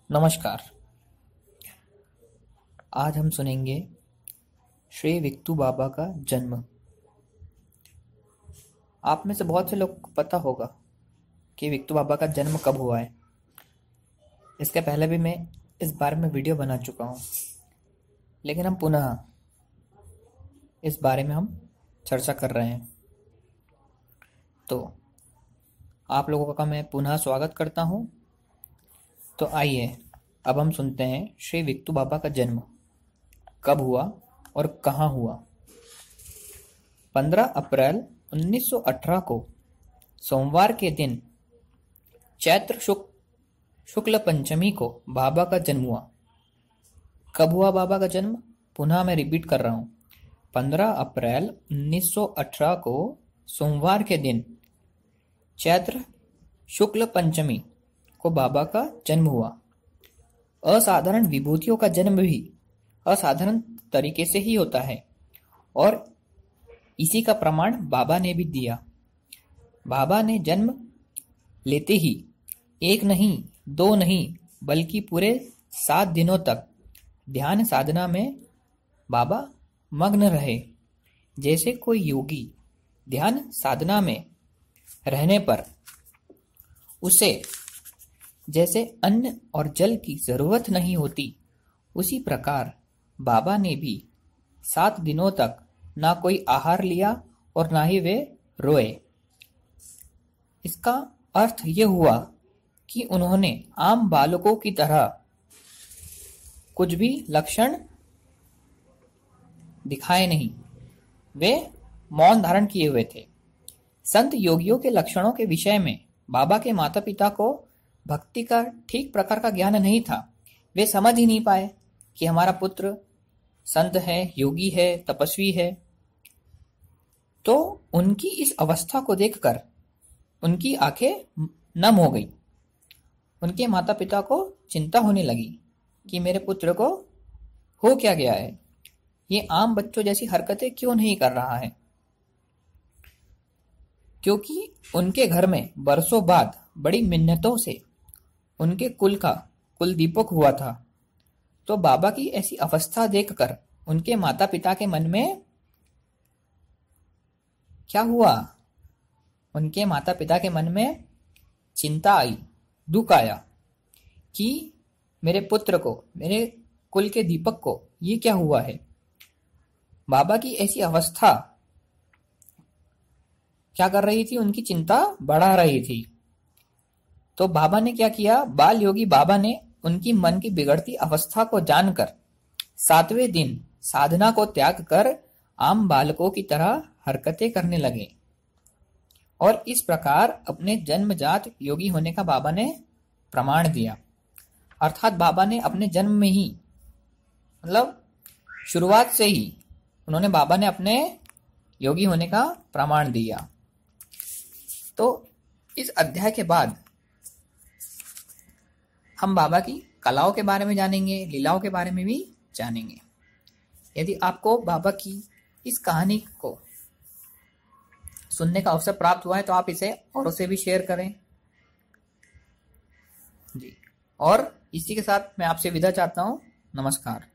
नमस्कार। आज हम सुनेंगे श्री विक्तू बाबा का जन्म। आप में से बहुत से लोग को पता होगा कि विक्तू बाबा का जन्म कब हुआ है। इसके पहले भी मैं इस बारे में वीडियो बना चुका हूँ, लेकिन हम पुनः इस बारे में हम चर्चा कर रहे हैं। तो आप लोगों का मैं पुनः स्वागत करता हूँ। तो आइए अब हम सुनते हैं श्री विक्तू बाबा का जन्म कब हुआ और कहाँ हुआ। 15 अप्रैल 1918 को सोमवार के दिन चैत्र शुक्ल पंचमी को बाबा का जन्म हुआ। कब हुआ बाबा का जन्म? पुनः मैं रिपीट कर रहा हूँ। 15 अप्रैल 1918 को सोमवार के दिन चैत्र शुक्ल पंचमी को बाबा का जन्म हुआ। असाधारण विभूतियों का जन्म भी असाधारण तरीके से ही होता है और इसी का प्रमाण बाबा ने भी दिया। बाबा ने जन्म लेते ही एक नहीं, दो नहीं, बल्कि पूरे 7 दिनों तक ध्यान साधना में बाबा मग्न रहे। जैसे कोई योगी ध्यान साधना में रहने पर उसे जैसे अन्न और जल की जरूरत नहीं होती, उसी प्रकार बाबा ने भी 7 दिनों तक ना कोई आहार लिया और ना ही वे रोए। इसका अर्थ ये हुआ कि उन्होंने आम बालकों की तरह कुछ भी लक्षण दिखाए नहीं। वे मौन धारण किए हुए थे। संत योगियों के लक्षणों के विषय में बाबा के माता पिता को भक्ति का ठीक प्रकार का ज्ञान नहीं था। वे समझ ही नहीं पाए कि हमारा पुत्र संत है, योगी है, तपस्वी है। तो उनकी इस अवस्था को देखकर उनकी आंखें नम हो गई। उनके माता पिता को चिंता होने लगी कि मेरे पुत्र को हो क्या गया है, ये आम बच्चों जैसी हरकतें क्यों नहीं कर रहा है। क्योंकि उनके घर में बरसों बाद बड़ी मिन्नतों से उनके कुल का कुल दीपक हुआ था। तो बाबा की ऐसी अवस्था देखकर उनके माता पिता के मन में क्या हुआ? उनके माता पिता के मन में चिंता आई, दुख आया कि मेरे पुत्र को, मेरे कुल के दीपक को ये क्या हुआ है। बाबा की ऐसी अवस्था क्या कर रही थी? उनकी चिंता बढ़ा रही थी। तो बाबा ने क्या किया? बाल योगी बाबा ने उनकी मन की बिगड़ती अवस्था को जानकर 7वें दिन साधना को त्याग कर आम बालकों की तरह हरकतें करने लगे और इस प्रकार अपने जन्मजात योगी होने का बाबा ने प्रमाण दिया। अर्थात बाबा ने अपने जन्म में ही, मतलब शुरुआत से ही बाबा ने अपने योगी होने का प्रमाण दिया। तो इस अध्याय के बाद हम बाबा की कलाओं के बारे में जानेंगे, लीलाओं के बारे में भी जानेंगे। यदि आपको बाबा की इस कहानी को सुनने का अवसर प्राप्त हुआ है तो आप इसे औरों से भी शेयर करें जी। और इसी के साथ मैं आपसे विदा चाहता हूँ। नमस्कार।